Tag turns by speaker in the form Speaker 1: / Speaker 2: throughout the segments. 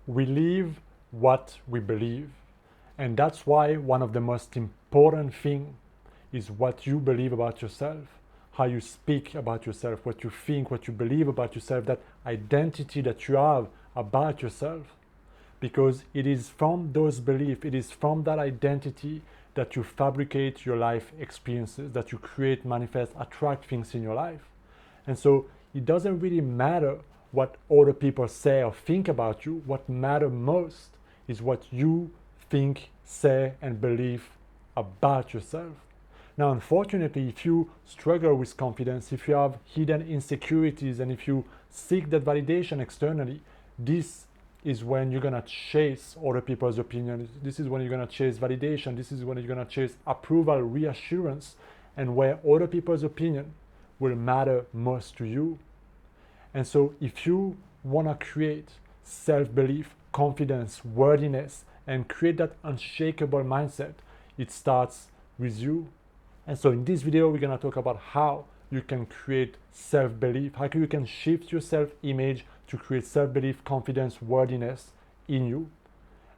Speaker 1: We live what we believe. And that's why one of the most important things is what you believe about yourself, how you speak about yourself, what you think, what you believe about yourself, that identity that you have about yourself. Because it is from those beliefs, it is from that identity that you fabricate your life experiences, that you create, manifest, attract things in your life. And so it doesn't really matter what other people say or think about you. What matters most is what you think, say, and believe about yourself. Now, unfortunately, if you struggle with confidence, if you have hidden insecurities, and if you seek that validation externally, this is when you're gonna chase other people's opinions. This is when you're gonna chase validation. This is when you're gonna chase approval, reassurance, and where other people's opinion will matter most to you. And so if you wanna create self-belief, confidence, worthiness, and create that unshakable mindset, it starts with you. And so in this video, we're gonna talk about how you can create self-belief, how you can shift your self-image to create self-belief, confidence, worthiness in you.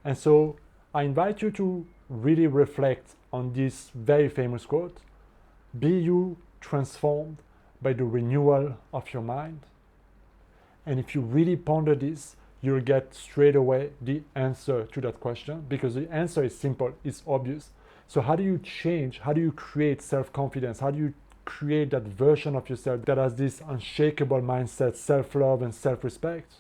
Speaker 1: And so I invite you to really reflect on this very famous quote: be you transformed by the renewal of your mind. And if you really ponder this, you'll get straight away the answer to that question, because the answer is simple, it's obvious. So how do you change? How do you create self-confidence? How do you create that version of yourself that has this unshakable mindset, self-love and self-respect?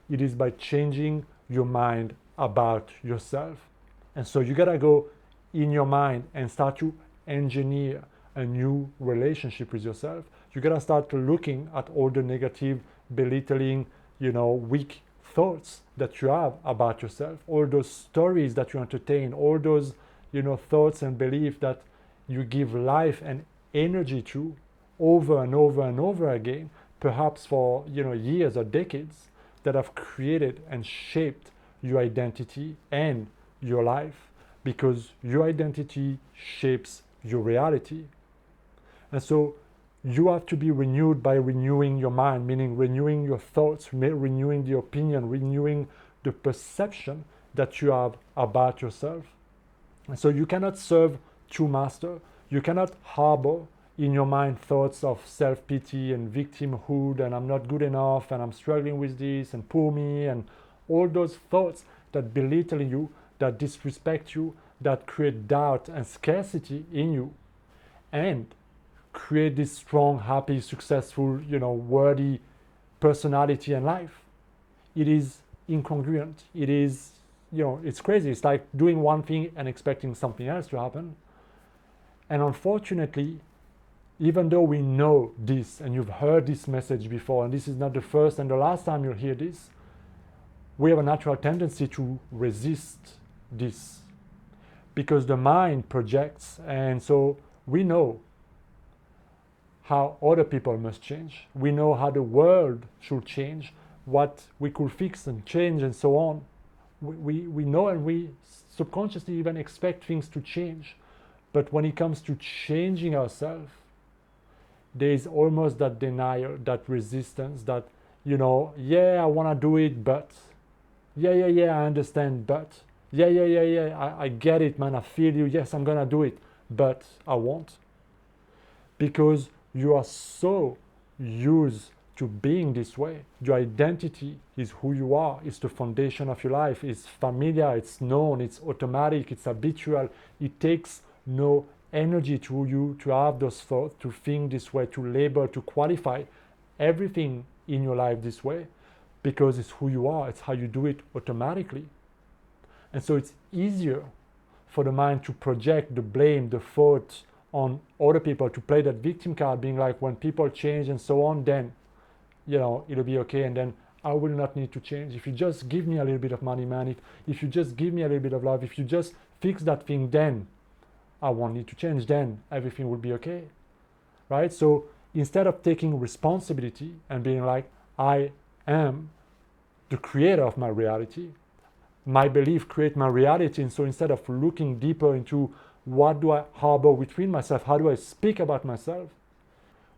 Speaker 1: It is by changing your mind about yourself. And so you gotta go in your mind and start to engineer a new relationship with yourself. You gotta start looking at all the negative, belittling, weak thoughts that you have about yourself, all those stories that you entertain, all those, thoughts and beliefs that you give life and energy to over and over and over again, perhaps for years or decades, that have created and shaped your identity and your life, because your identity shapes your reality. And so you have to be renewed by renewing your mind, meaning renewing your thoughts, renewing the opinion, renewing the perception that you have about yourself. And so you cannot serve two masters. You cannot harbor in your mind thoughts of self-pity and victimhood, and I'm not good enough, and I'm struggling with this, and poor me, and all those thoughts that belittle you, that disrespect you, that create doubt and scarcity in you, and create this strong, happy, successful, worthy personality and life. It is incongruent. It is, it's crazy. It's like doing one thing and expecting something else to happen. And unfortunately, even though we know this, and you've heard this message before, and this is not the first and the last time you'll hear this, we have a natural tendency to resist this, because the mind projects. And so we know how other people must change. We know how the world should change, what we could fix and change, and so on. We know, and we subconsciously even expect things to change. But when it comes to changing ourselves, there is almost that denial, that resistance, that, I want to do it, but, I understand, but, I get it, man, I feel you, yes, I'm going to do it, but I won't. Because you are so used to being this way. Your identity is who you are. It's the foundation of your life. It's familiar, it's known, it's automatic, it's habitual. It takes no energy to you to have those thoughts, to think this way, to label, to qualify everything in your life this way, because it's who you are. It's how you do it automatically. And so it's easier for the mind to project the blame, the fault on other people, to play that victim card, being like, when people change and so on, then it'll be okay, and then I will not need to change. If you just give me a little bit of money, man, if you just give me a little bit of love, if you just fix that thing, then I won't need to change, then everything will be okay, right? So instead of taking responsibility and being like, I am the creator of my reality, my belief create my reality, and so instead of looking deeper into what do I harbor within myself, how do I speak about myself,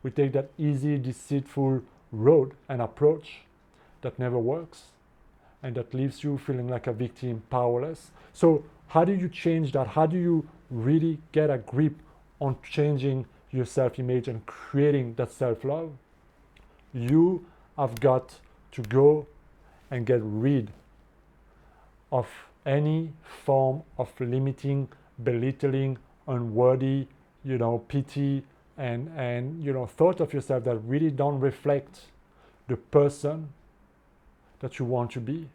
Speaker 1: we take that easy, deceitful road and approach that never works. and that leaves you feeling like a victim, powerless. So how do you change that? How do you really get a grip on changing your self-image and creating that self-love? You have got to go and get rid of any form of limiting, belittling, unworthy, pity and thought of yourself that really don't reflect the person that you want to be.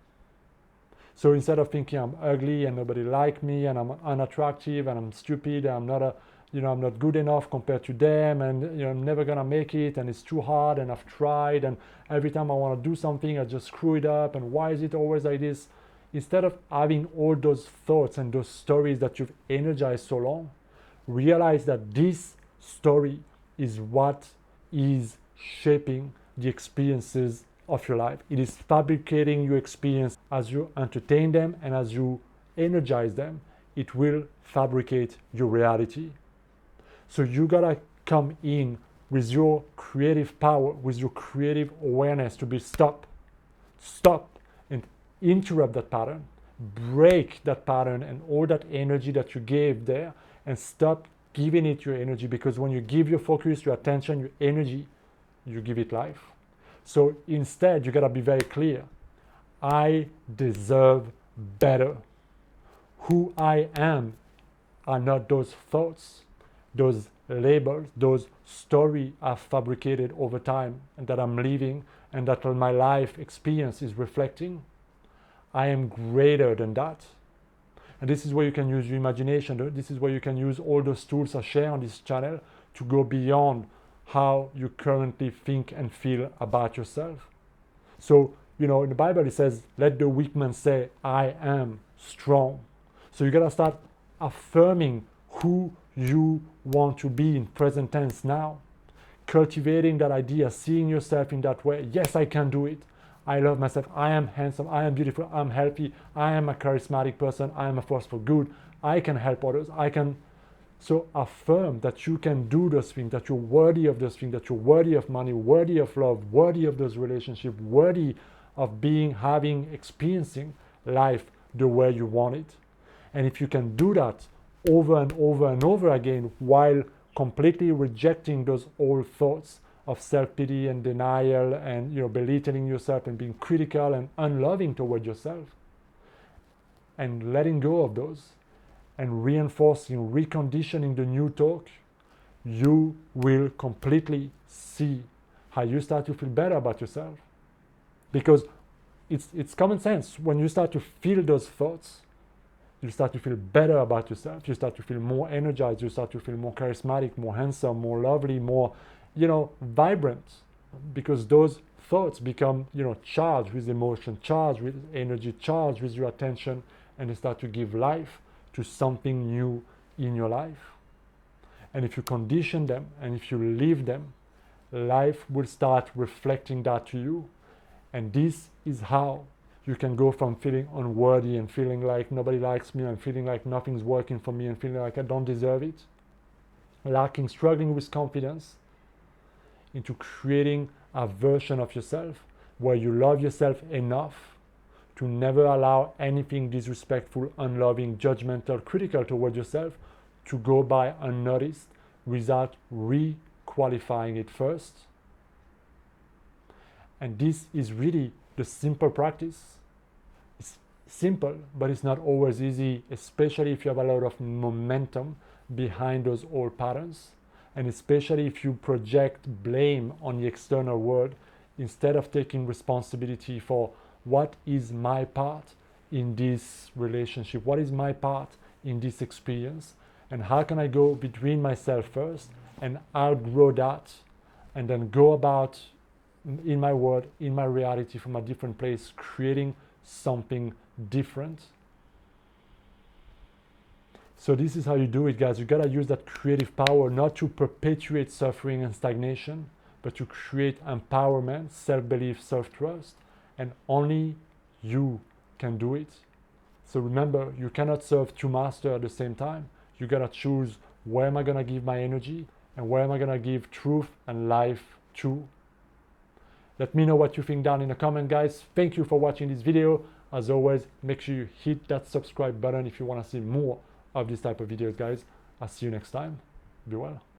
Speaker 1: So instead of thinking I'm ugly and nobody like me and I'm unattractive and I'm stupid and I'm not good enough compared to them and I'm never gonna make it and it's too hard and I've tried and every time I want to do something I just screw it up and why is it always like this? Instead of having all those thoughts and those stories that you've energized so long, realize that this story is what is shaping the experiences of your life. It is fabricating your experience as you entertain them and as you energize them. It will fabricate your reality. So you gotta come in with your creative power, with your creative awareness to be stop and interrupt that pattern, break that pattern and all that energy that you gave there and stop giving it your energy, because when you give your focus, your attention, your energy, you give it life. So instead, you gotta be very clear. I deserve better. Who I am are not those thoughts, those labels, those stories I've fabricated over time and that I'm living and that my life experience is reflecting. I am greater than that. And this is where you can use your imagination. This is where you can use all those tools I share on this channel to go beyond how you currently think and feel about yourself. So, in the Bible it says, let the weak man say, I am strong. So you gotta start affirming who you want to be in present tense now. Cultivating that idea, seeing yourself in that way. Yes, I can do it. I love myself. I am handsome. I am beautiful. I'm healthy. I am a charismatic person. I am a force for good. I can help others. So affirm that you can do those things, that you're worthy of those things, that you're worthy of money, worthy of love, worthy of those relationships, worthy of experiencing life the way you want it. And if you can do that over and over and over again while completely rejecting those old thoughts of self-pity and denial and belittling yourself and being critical and unloving toward yourself, and letting go of those and reinforcing, reconditioning the new talk, you will completely see how you start to feel better about yourself. Because it's common sense. When you start to feel those thoughts, you start to feel better about yourself. You start to feel more energized. You start to feel more charismatic, more handsome, more lovely, more vibrant, because those thoughts become charged with emotion, charged with energy, charged with your attention, and they start to give life to something new in your life. And if you condition them and if you live them, life will start reflecting that to you. And this is how you can go from feeling unworthy and feeling like nobody likes me and feeling like nothing's working for me and feeling like I don't deserve it, lacking, struggling with confidence, into creating a version of yourself where you love yourself enough to never allow anything disrespectful, unloving, judgmental, critical toward yourself to go by unnoticed without re-qualifying it first. And this is really the simple practice. It's simple, but it's not always easy, especially if you have a lot of momentum behind those old patterns. And especially if you project blame on the external world instead of taking responsibility for what is my part in this relationship, what is my part in this experience, and how can I go between myself first and outgrow that and then go about in my world, in my reality from a different place, creating something different. So this is how you do it, guys. You gotta use that creative power not to perpetuate suffering and stagnation, but to create empowerment, self-belief, self-trust, and only you can do it. So remember, you cannot serve two masters at the same time. You gotta choose where am I gonna give my energy and where am I gonna give truth and life to. Let me know what you think down in the comment, guys. Thank you for watching this video. As always, make sure you hit that subscribe button if you want to see more of this type of videos, guys. I'll see you next time. Be well.